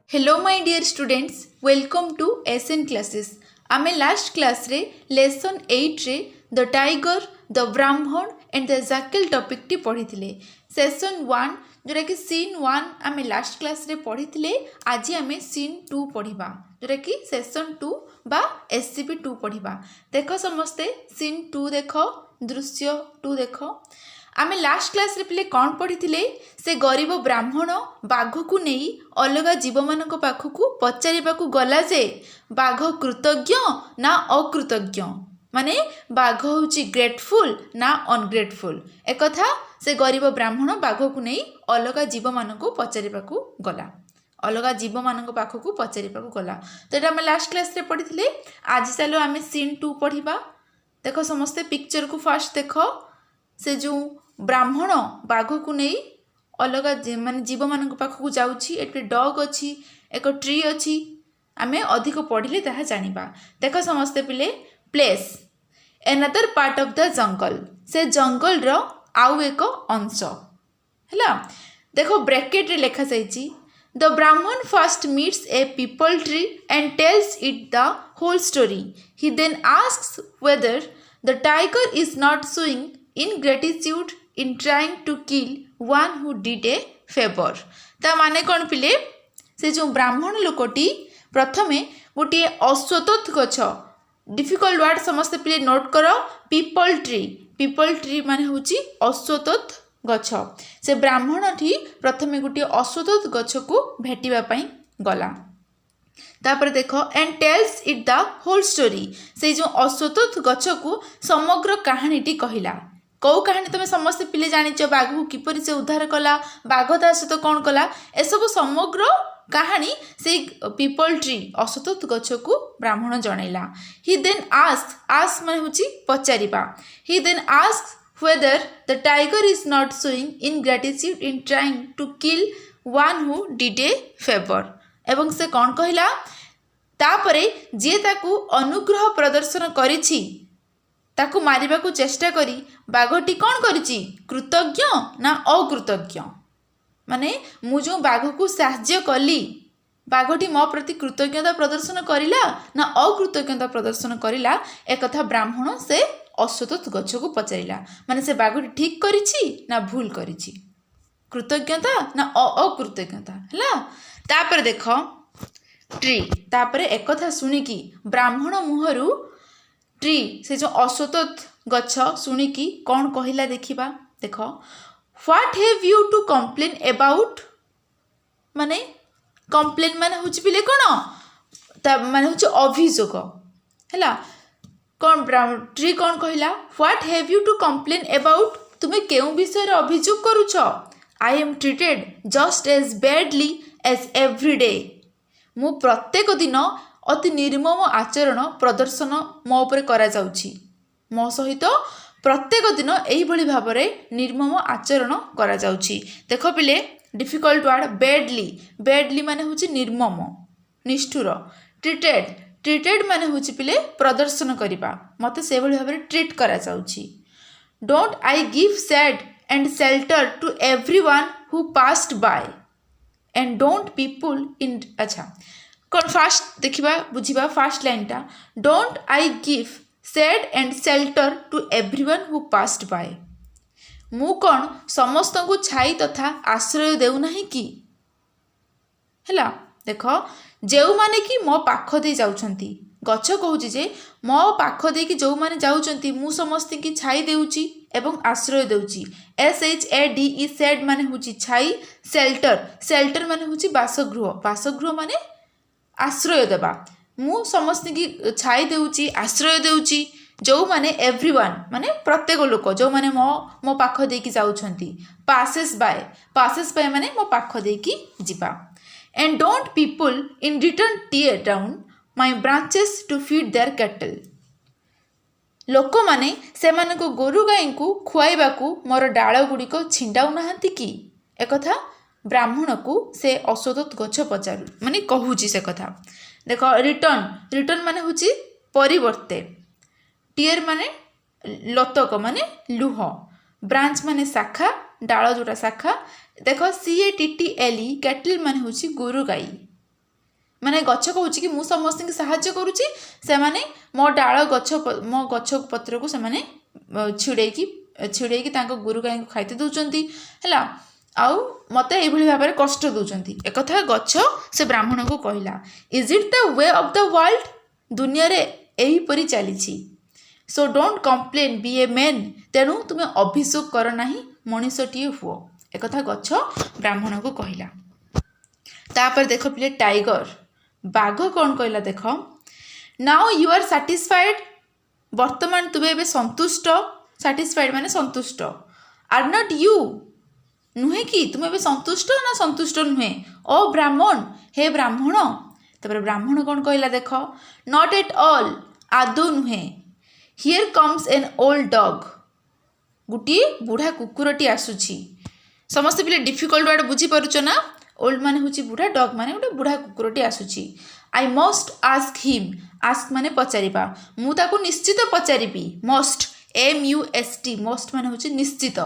Hello my dear students, welcome to SN classes. आमे last class रे lesson 8 रे the tiger, the ब्राह्मण and the jackal topic T पढ़ी थिले। Session 1 जोरा कि सीन 1 आमे लास्ट क्लास रे पढ़ी थिले। आज आमे सीन 2 पढ़िबा जोरा कि सेशन 2 बा एससीपी 2 पढ़िबा। देखो समस्ते सीन 2 देखो, दृश्य 2 देखो। आमे लास्ट क्लास रे पिले कौन पढ़ी थिले? से गरीब ब्राह्मण बाघ को नहीं अलग जीव मान पाखक पचारिबा गला जे बाघ कृतज्ञ ना अकृतज्ञ, माने बाघ होची ग्रेटफुल ना अनग्रेटफुल। एक कथा से गरीब ब्राह्मण बाघ को नहीं अलग जीव मान पचारिबा गला, अलग जीव मान पाखक पचारिबा गला। तो ये आम लास्ट क्लास रे पढ़ी थिले। आज चलो आम सीन 2 पढ़िबा। देखो समस्ते पिक्चर को फास्ट देखो। से जो ब्राह्मण बाघ को नहीं अलग माने जीव मान पाखक जाउछि, एटे डॉग अच्छी, एक ट्री अच्छी। आमे अधिक पढ़िले ताहा जानिबा। देखो समस्ते पिले place another part of the jungle, से जंगल रो आउ एक अंश हैला। देखो ब्रैकेट रे लिखा जाइछि the Brahmin first meets a peepal tree and tells it the whole story. He then asks whether the tiger is not showing ingratitude in trying to kill one who did a favor। ता माने कौन पिले? से जो ब्राह्मण लोकटी प्रथमे गोटे अश्वत्थ गछ, डिफिकल्ट वर्ड समस्त पिले नोट करो। पीपल ट्री, पीपल ट्री माने होची अश्वत्थ गछ। से ब्राह्मण ठी प्रथमे गोटे अश्वत्थ गछ को भेटिबा पई गला। तापर देखो and tells it the whole story. से जो अश्वत्थ गछ को समग्र कहानीटी कहिला। कौ कहानी तुम समस्त पिले जानिच, बाघ को किपरि से उद्धार कला, बाघ ता सहित कौन कला, एसबू समग्र कहानी से पीपल ट्री अश्वत्थ गछ को ब्राह्मण जनैला। ही देन आस्क माने होची पचारिबा। He then ask whether the tiger is not showing ingratitude in trying to kill one who did a favour. एवं से कौन कहिला? तापरे जे ताकू अनुग्रह प्रदर्शन करिछि ताकू मारिबा को चेष्टा करी बाघटी कौन करिछि? कृतज्ञ ना अकृतज्ञ। माने मु जो बाघ को साहाय्य कली, बाघटी मो प्रति कृतज्ञता प्रदर्शन करिला ना अकृतज्ञता प्रदर्शन करिला, एक कथा ब्राह्मण से अश्वत्थ गछ को पचारिला। माने से बाघटी ठीक करिछि ना भूल करिछि, कृतज्ञता ना अकृतज्ञता हैला। तापर देखो ट्री, तापर एक कथा सुनिकी ब्राह्मण मुहरु ट्री से जो अश्वत्थ गछ सुनिकी कौन कहिला देखिबा। देखो what have you to complain about, माने कंप्लेन माने होची पिले कोन ता माने होची अभियोग हैला। कौन ट्री कौन कहिला? What have you to complain about, तुमे केउ विषय रे अभियोग करूछ? I am treated just as badly as every day. मु प्रत्येक दिन अति निर्मम आचरण प्रदर्शन मो उपरे करा जाउछि, मो सहित प्रत्येक दिन एही भली भाबरे निर्मम आचरण करा जाउछि। देखो पिले डिफिकल्ट वर्ड बैडली, बैडली माने होछि निर्मम निष्ठुर। ट्रीटेड, ट्रीटेड माने होछि पिले प्रदर्शन करिबा, मते से भली भाबरे ट्रीट करा जाउछि। Don't I give shade and shelter to everyone who passed by and don't people in. अच्छा कौन फास्ट देखिबा बुझिबा फास्ट लाइन टा। Don't I give shade and shelter to everyone who passed by. मु कौन समस्त को छाई तथा आश्रय देउ नहीं कि हैला। देखो जेउ माने कि मो पाख दे जाउछंती, गछ कहूची जे मो पाख दे कि जो माने जाउछंती मु समस्त की छाई देउची एवं आश्रय देउची। SHADE सेड माने होची छाई, शेल्टर, शेल्टर माने होची बासगृह, बासगृह माने आश्रय देवा। मु समस्त की छाई देउची आश्रय देउची जो माने एवरीवन माने प्रत्येक लोक जो माने मो पाख दे कि जाउछंती। पासेस बाय, पासेस बाय माने मो पाख दे कि जिबा। And don't people in return tear down my branches to feed their cattle. लोक माने सेमान को गोरु गाई को खुआइबा को मोर डाल गुड़िक छिंडाउ नाहंती कि। एक कथा ब्राह्मण को से अश्वत्थ गछ पचारू माने कहूची से कथा। देखो रिटर्न, रिटर्न माने होची परिवर्ते, टीयर माने लतक माने लुह, ब्रांच माने शाखा, डाल जोटा शाखा। देखो CATTLE कैटल माने होची गोरु गाई, माने गछ कहूँ कि मुझ समस्त की साहाଯ୍य करुच्ची से माने मो डाल गछ मो गछ पत्र को से छिड़ेकी गुरु गाई को खाइते दौरान है आउ मत ये भाव में कष्ट दौरान एक गछ से ब्राह्मण को कहला is it the way of the world दुनिया रे एहीपरी चली so don't complain be a man तेणु तुम्हें अभिशोक कर ना मनीषटीए हुओ एक गछ ब्राह्मण को कहला। तापर देख पिले टाइगर बाघ कौन कहला देख नाउ यू आर सैटिस्फाइड वर्तमान तुम्हें एबे संतुष्ट सैटिस्फाइड माने संतुष्ट आर नॉट यू नुहे कि तुम्हें एबे संतुष्ट ना संतुष्ट नुहे ओ ब्राह्मण हे ब्राह्मण तापर ब्राह्मण कौन कहला देख नॉट एट ऑल आदौ नुहे here comes N old dog गोटे बुढ़ा कुकुरटी आसुची समस्त पिले डिफिकल्ट वर्ड बुझी पारुछ ना ओल्ड माने होची बुढ़ा डॉग माने गोटे बुढ़ा कुकुरटी आसुची I must ask him ask माने पचारिबा मु ताकू निश्चित पचारिबी मस्ट MUST मस्ट माने होची निश्चित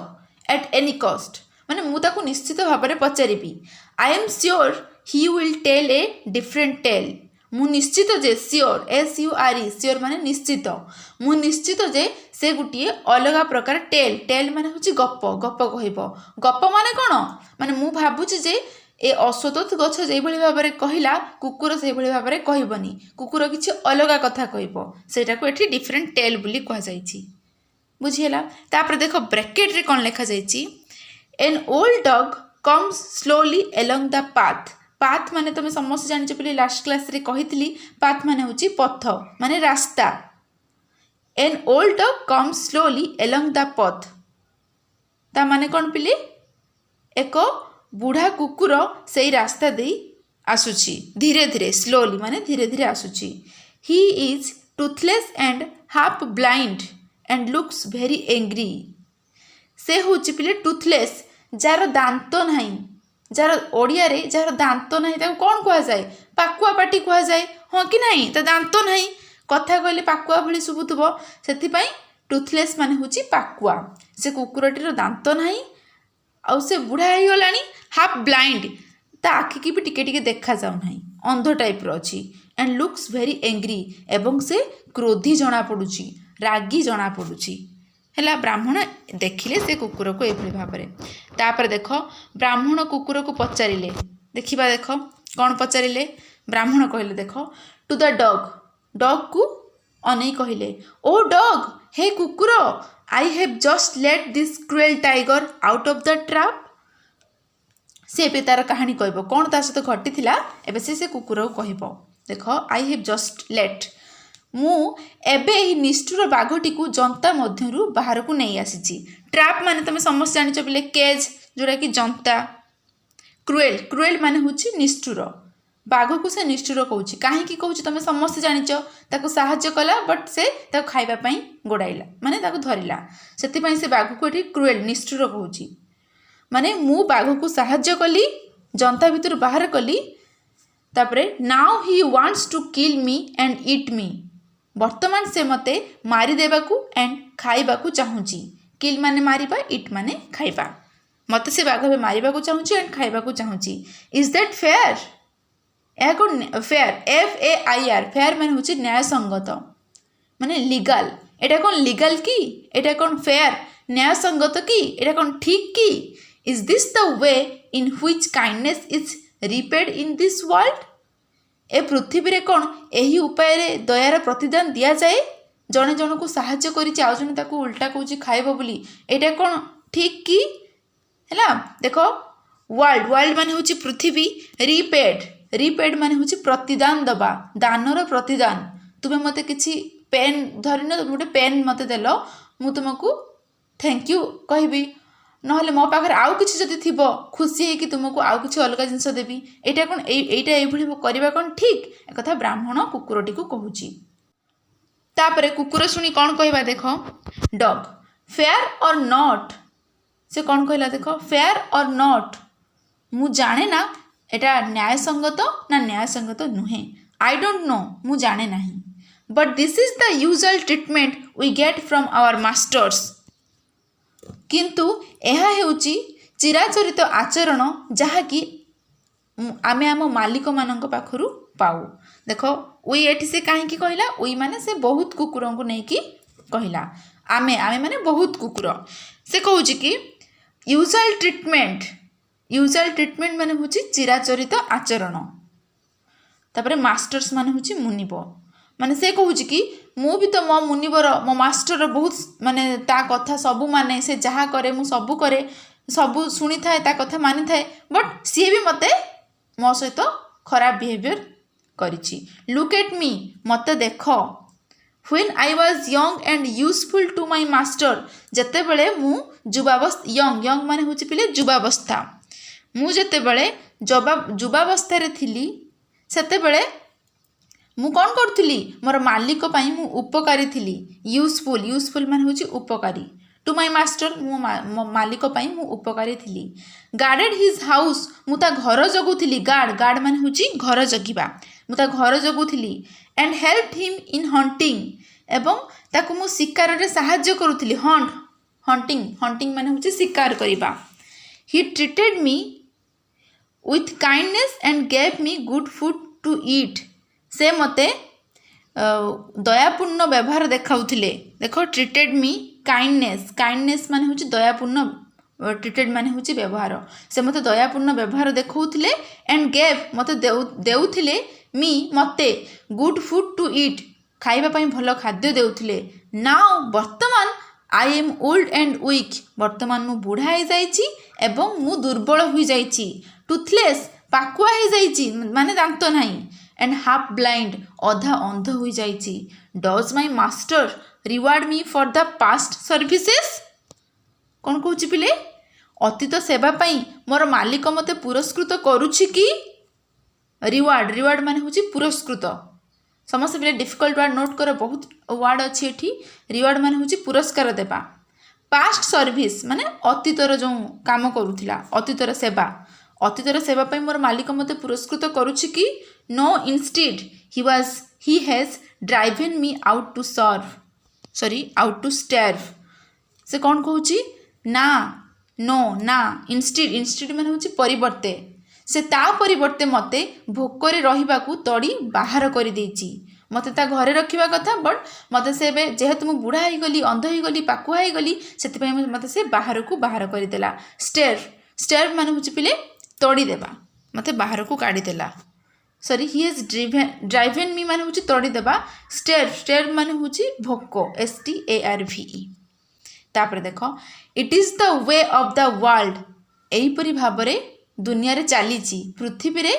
एट एनी कॉस्ट माने मु ताकू निश्चित भाव में पचारिबी I am sure he will tell a different tale मु निश्चित जे श्योर SURE श्योर माने निश्चित मु निश्चित जे से गोटे अलग प्रकार टेल टेल माने होची गप गप कहब गप माने कौन माने मु भाबुची जे ए अश्वत्थ गछ जो भाव में कहला कुकुर से भाव में कहबनी कुकुर किसी अलग कथा कहब सेटा को एठी डिफरेंट टेल बोली कह जाइछि बुझीला। तापर देख ब्रैकेट रे कौन लिखा जाइछि an old dog comes slowly along the path path माने तुम समस्त जानिछ बोली लास्ट क्लास रे कहितली पाथ माने होची पथ माने रास्ता N old dog comes slowly along the path ता माने कौन पिले एक बुढ़ा कुकुर से रास्ता दे आसुची धीरे धीरे स्लोली माने धीरे धीरे आसुची he is Toothless and half blind and looks very angry से होची पिले टूथलेस जार दांत नहीं जार ओडिया रे जार दांत नहीं ताको कौन कह जाए पाकुआ पाटी कह जाए हाँ कि नहीं तो दांत नहीं कथा कहले पाकुआ भली शुभुथबो सेथिपाई टूथलेस माने होची पाकुआ से कुकुरटीर दांत नहीं आउ से बुढ़ा हो गलानी हाफ ब्लाइंड ता आखि की भी टिके टिके देखा जाऊ नहीं अंध टाइप रो अछि एंड लुक्स वेरी एंग्री एवं से क्रोधी जना पड़ुची रागी जना पड़ुची है ब्राह्मण देखिले से कुकुर को ये भाव में तापर देख ब्राह्मण कुकुर को पचारे देखा देख कौन पचारे ब्राह्मण कहले देख टू द डॉग डॉग को अनै कहले ओ डॉग हे कुकुर I have just let this cruel tiger out of the trap से भी तार कहानी कहब कौन ता सहित घटी एबे से कुकुर को कहब देख आई हैव जस्ट लेट मु एबे ही निष्ठुर बाघटी को जनता मध्यरु बाहर को नहीं आसी ट्रैप माने तुम समस्त जानिछ बिले केज जोड़ा कि जनता क्रुएल क्रुएल माने होची निष्ठुर बाघ को से निष्ठुर कहूँ कहीं कहूँ तुम समस्त जानिछ ताको साहाय्य कला बट से ताको खाइबा पई गोड़ाइला माने ताको धरिला सेति से बाघ को एठी क्रुएल निष्ठुर कहूँ माने मु बाघ को साहाय्य कली जनता भितर बाहर कली तापरे now he wants to kill me and eat me वर्तमान से मते मारी देबाकू एंड खाइबाकू चाहूची किल माने मारिबा ईट माने खाइबा मते से बाघ में मारिबाकू चाहूची एंड खाइबाकू चाहूची इज दैट फेयर या को फेयर FAIR फेयर माने होची न्याय संगत माने लीगल एटा कोन लीगल की एटा कोन फेयर न्याय संगत की एटा कोन ठीक की is this the way in which kindness is repaid in this world ए पृथ्वी रे कौन यही उपाय रे दयार प्रतिदान दिया जाए जने जन को साहाय्य करिछि आ जने ताको उल्टा कहूछि खाइबो बोली एटा कौन ठीक की हैला देखो वर्ल्ड वर्ल्ड माने होछि पृथ्वी रिपेड रिपेड माने होछि प्रतिदान दबा दानर प्रतिदान तुमे मते किछि पेन धरिन गोटे पेन मते देलो मु तुमको थैंक यू कहबी नहले मो पाखरे आउ किछि जदि थिबो खुशी है कि तुमको आउ किछि अलग जिंस देबी एटा कोन एटा एई भली करबा कोन ठीक एक कथा ब्राह्मण कुकुरटी को कहूची तापरे कुकुर सुनी कौन कहबा देखो डॉग फेयर और नॉट से कौन कहला देखो फेयर और नॉट मु जाने ना एटा न्याय संगत ना न्याय संगत नुहे आई डोंट नो मु जाने नहीं but this is the usual treatment we get from our masters किंतु यह हेउची चिराचरित आचरण जहाँकि आमे आम मालिक मानक पाखरु पाऊ। देख उई एठी से कहीं कहला उई माने से बहुत कुकुर को लेकिन कहला आमे आमे माने बहुत कुकुर। से कहूँ कि यूजुअल ट्रिटमेंट माने हूँ चिराचरित आचरण। तापर मास्टर्स माने हूँ मुनिब माने से कहूँ कि मु भी तो मो मुनिबर मो मास्टर बहुत माने ता कथा सबू माने से जहाँ करे मु सबू करे सबू शुणी थाए ता कथा मानि थाए बट सी भी मते मो सहित खराब बिहेवियर करिछि। लुक एट मी मते देख when I was young and useful to my master जेते बेले मु युवावस्था यंग माने हूँ पिले युवावस्था मु जेते बेले युवावस्था रे थिली सेते बेले मु कौन करुली मोर मालिक पाई मु उपकारी थी। यूजफुल माने हूँ उपकारी टू माय मास्टर मो मालिक पाई मु उपकारी थी। गार्डेड हिज हाउस मु ता घर जगुली गार्ड माने हूँ घर जगिबा मु ता घर जगुली and help him in hunting एवं ताकू मु शिकार रे सहाय्य करुली हंटिंग माने हूँ शिकार करबा। He treated me with kindness and gave me good food to eat से मते दयापूर्ण व्यवहार देखाउथिले। देखो ट्रीटेड मी काइंडनेस माने हूँ दयापूर्ण ट्रीटेड माने हूँ व्यवहार से मते दयापूर्ण व्यवहार देखौथिले एंड गेव मते देउथिले मी मते गुड फूड टू ईट खाइबा पई भल खाद्य देउथिले। नाउ वर्तमान I am old and weak वर्तमान मु बुढ़ा हो जाइछि एवं मु दुर्बल हो जाइछि। टूथलेस पाकुआ हो जाइछि माने दांत नाही एंड हाफ ब्लाइंड अधा अंध हो जाइछि। Does my master reward me for the past services कौन कहूँ पिले अतीत सेवा पाई मोर मालिक मते पुरस्कृत करुछि कि रिवार्ड माने हूँ पुरस्कृत। समस्त पिले डिफिकल्ट वर्ड नोट कर बहुत वर्ड अच्छी एठी। रिवार्ड माने हूँ पुरस्कार देबा। पास्ट सर्विस माने अतीतर जो काम करूथिला अतीतर सेवा पाई मोर मालिक मते पुरस्कृत करुछि कि no instead he has driven me out to starve से कौन कहूँ ना नो ना इंस्टेड माने हूँ परिवर्ते से ता परिवर्ते मते भोकरे रहिबा को तड़ी बाहर कर देछि। मते ता घरे रखिबा कथा बट मते से जेहेतु मु बुढ़ा हो गली अंध हो गली पाकुआ हो गली से मते से बाहर को बाहर कर देला। स्टेर माने हूँ पिले तड़ी देबा मते बाहर को काढ़ी देला। सॉरी ही हैज ड्राइवन मी माने हूँ तड़ी देबा। स्टेर माने हूँ भोक STARVE। तापर देख it is the way of the world एहीपरि भाबरे दुनिया रे चलीची पृथ्वी रे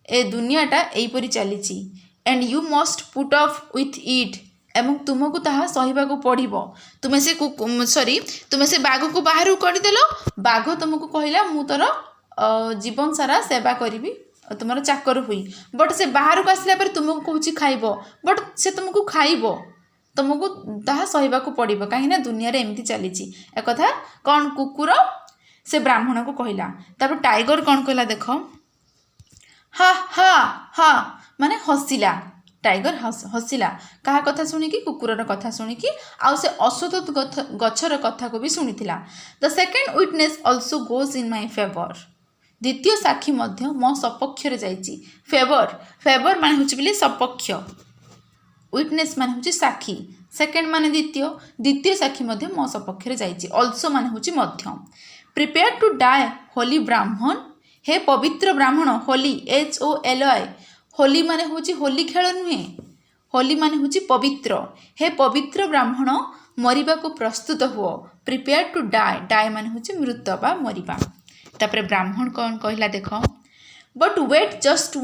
ए दुनियाटा एहीपरि चलीची and you must put up with it एवं तुमको ताहा सहिबा को पड़िबो। तुमे से बाघ को बाहर करदेल बाघ तुमको कहला मु तोर जीवन सारा सेवा करी तुम चाकर हुई बट से बाहर को आसला पर तुमको कहूँ खाइब बट से तुमको खाइब तुमको ताहा सहिबा को पड़िबो कहीं दुनिया रे एमती चलीची एक कथा कौन कुकुर से ब्राह्मण को कहला। तापर टाइगर कौन कहला देख हा हा हा माने हसिला टाइगर हसिला कहा कथा शुणिकी कुकुरर कथा शुणिकी आउ से अश्वत्थ गछर कथा को भी शुणिथिला। The second witness also goes in my favour द्वितीय साक्षी मध्य मो सपक्ष रे जाइछि। फेवर माने होछि बिले सपक्ष विटनेस माने होछि साक्षी सेकेंड माने द्वितीय साक्षी मध्य मो सपक्ष रे जाइछि। ऑल्सो माने होछि मध्य। प्रिपेयर टू डाई होली ब्राह्मण हे पवित्र ब्राह्मण होली HOLI होली माने हूँ होली खेल नुहे होली माने हूँ पवित्र हे पवित्र ब्राह्मण मरिबा को प्रस्तुत हुओ। प्रिपेयर टू डाई माने हूँ मृत बा मरिबा। तापर ब्राह्मण कौन कहला देख but wait just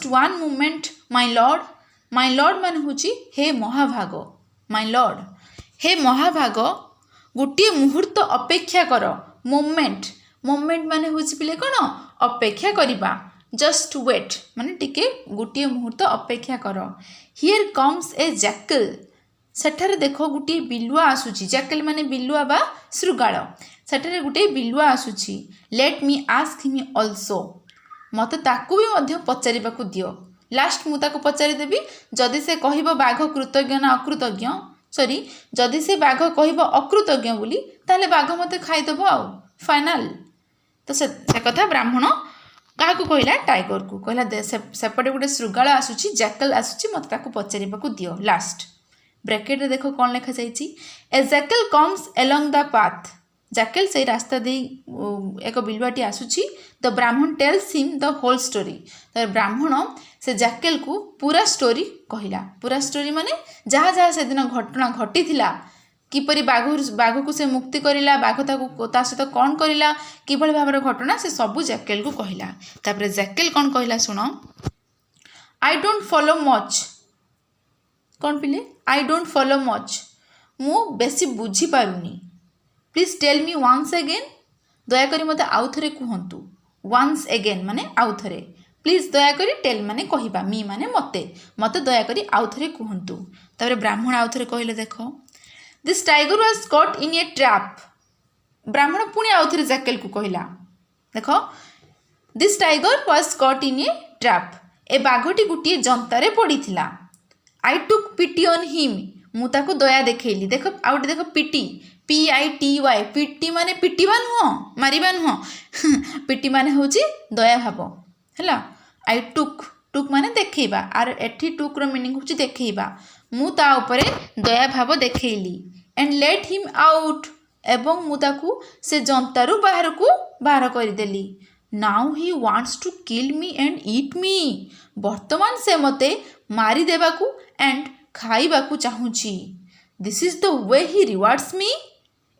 one moment my lord माने हूँ हे महाभाग माय लॉर्ड हे महाभाग गोटे मुहूर्त अपेक्षा कर। मोमेंट माने हूँ पिले कौन अपेक्षा करवा। जस्ट वेट माने टिके गोटे मुहूर्त अपेक्षा कर। हियर कम्स ए जैकल सेठारे देख गोटे बिलुआ आसुची जैकल माने बिलुआ बा श्रृगाल सेठारे गोटे बिलुआ आसुची। Let me ask him also मते ताकू भी मध्य पचारिबा को दियो। लास्ट मु ताको पचारि देबी जदि से कहबो बाघ कृतज्ञ ना अकृतज्ञ जदि से बाघ कहब अकृतज्ञ बोली ताले बाघ मते खाईदेव आउ फाइनाल। तो से कथा ब्राह्मण क्या कहला टाइगर को कहला सेपटे गोटे श्रृगाल आसूची जैकल आसूची मत ताको पचारिबाकू दियो लास्ट ब्रैकेट रे देखो कौन लिखा जाइए a jackal comes along the path jackal से रास्ता दे एक बिलुआटी आसूची the Brahmin tells him the whole story तो ब्राह्मण से जैकल को पूरा स्टोरी कहला पूरा स्टोरी माने जहाँ जहाँ से दिन घटना घटी थिला किपरि बाघ को से मुक्ति करिला बाघ ता सहित कौन करिला किभଳି भाबर घटना से सबू जैकल को कहला तापर जैकल कौन कहला सुन आई डोंट फॉलो मच कौन पिले आई डोंट फॉलो मच मु बेसी बुझी पारुनी please tell me once again दयाकोरी मते आउ थरे कहंतु वन्स अगेन माने आउ थरे प्लीज दयाकोरी टेल माने कहिबा मी माने मते मते दयाकोरी आउ थरे कहंतु तापर ब्राह्मण आउ थरे कहले देखो this tiger was caught in a trap ब्राह्मण पुणी आउ थरे जैकल को कहला देखो this tiger was caught in a trap ए बाघटी गुटिए जंतारे पड़ीथिला I took pity on him मु ताको दया देखैली देखो आउट देखो पिटी PITY पिटी माने पिटिबा नुह मारिबा नुह पिटी माने होची दया भाव हैला आई टुक टुक माने देखैबा आर एठी टुक रो मीनिंग होची देखैबा मु ता उपरे दया भाव देखैली एंड लेट हिम आउट एवं मु ताकू से जंतारू बाहर को बाहर कर देली now he wants to kill me and eat me वर्तमान से मते मारी देबाकू एंड खाइबाकू चाहूची this is the way he rewards me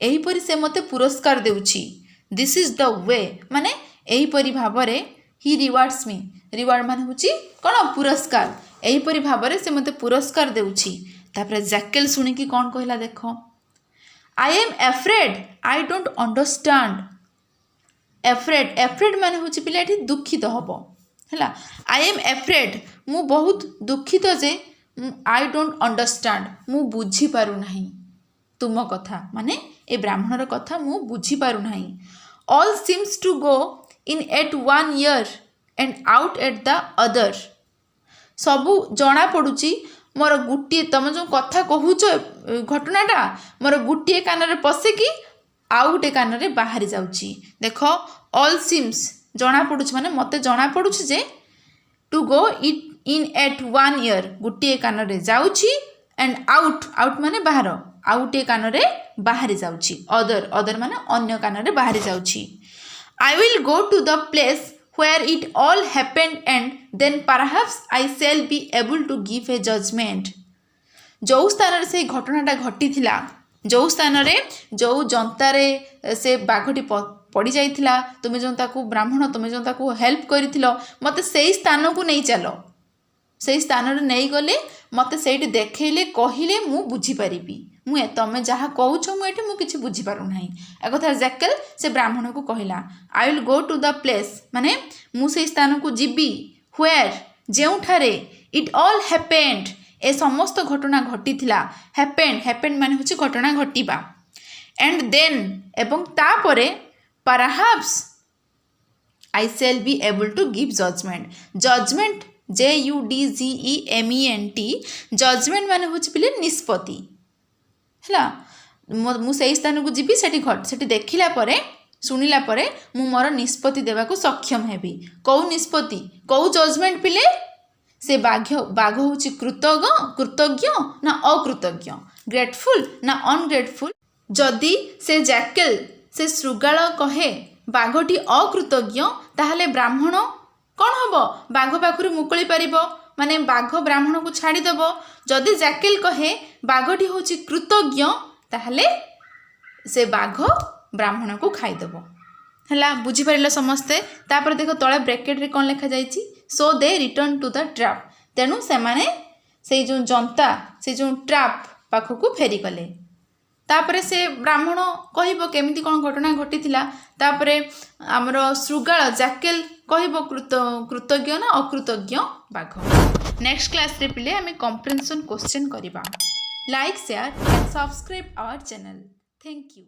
एहीपरि से मते पुरस्कार देउछि दिस इज द वे माने एहीपरि भाबरे ही रिवार्ड्स मी रिवार्ड माने होछि कोन पुरस्कार एहीपरि भाबरे से मते पुरस्कार देउछि तापर जैकल सुनि कि कोन कहला देखो I am afraid I don't understand afraid afraid माने होछि पिलाटी दुखित हबो हैला आई एम एफ्रेड मु बहुत दुखित जे आई डोंट अंडरस्टैंड मु बुझी पारु नाही तुम कथा माने ए ब्राह्मणर कथा मु बुझी पारु नाही all seems to go in at one ear and out at the other सबू जना पड़ुची मोर गुटिए तुम जो कथा कहूच घटनाटा मोर गुटिए कान रे पसे कि आउ गोटे कान रे बाहरी जाउची देखो ऑल सीम्स जना पड़ुची माने मते जना पड़ुची जे to go it in at one ear गोटे कान रे जाउची एंड आउट आउट माने बाहर आउटे कान रे बाहरी जाउची अदर अदर माने अन्य कान रे बाहरी जाउची I will go to the place where it all happened and then perhaps I shall be able to give a judgment जो स्थान से घटनाटा घटी थिला जो स्थान रे जो जनतारे से बाघटी पड़ी जाइथिला तुमे जो ताकू ब्राह्मण तुमे जो ताकू हेल्प करिथिलो मते सेही स्थान को नहीं चलो सेही स्थान रे नहीं गले मते सेठी देखैले कहिले मु बुझी परिबी मुए तमे जहाँ कहूछ मुझे मुझे किसी बुझीपारू ना एक कथा जैकल से ब्राह्मण को कहला I will go to the place माने मुझे स्थान को जीवी व्वेयर जेउठारे इट ऑल हैपेंड ए समस्त घटना घटी थिला हैपेंड हैपेंड माने होची घटना घटिबा एंड देन एवं तापरे perhaps I shall be able to give judgement judgement JUDGEMENT judgement माने होची पिले निष्पत्ति है मुझे स्थान को जीवी से देखला परे शुणिला परे मु मोर निष्पत्ति देवा को सक्षम हेबी कौ निष्पत्ति कौ जजमेंट पिले से बाघ हूँ कृतज्ञ ना अकृतज्ञ ग्रेटफुल ना अनग्रेटफुल जदि से जैकल से श्रृगाल कहे बाघटी अकृतज्ञ ताहले ब्राह्मण कौन हम बाघ पाखु मुकुली पार माने बाघ ब्राह्मण को छाड़ीदेव जदि जैकल कहे बाघटी हूँ कृतज्ञ ताहले से बाघ ब्राह्मण को खाईदेव है बुझीपार समस्ते तापर देख तले ब्रैकेट रे कौन लिखा जाइए सो दे रिटर्न टू द ट्रैप तेणु से माने से जो जनता से जो ट्रैप पाखक फेरी गले तापर से ब्राह्मण कहिबो केमिति कौन घटना घटी तापरे आमर श्रृगाल जैकल कहिबो कृतज्ञ ना अकृतज्ञ बाघ नेक्स्ट क्लास रे पिले आमे कॉम्प्रिहेंशन क्वेश्चन करिबा like share and subscribe our channel thank you.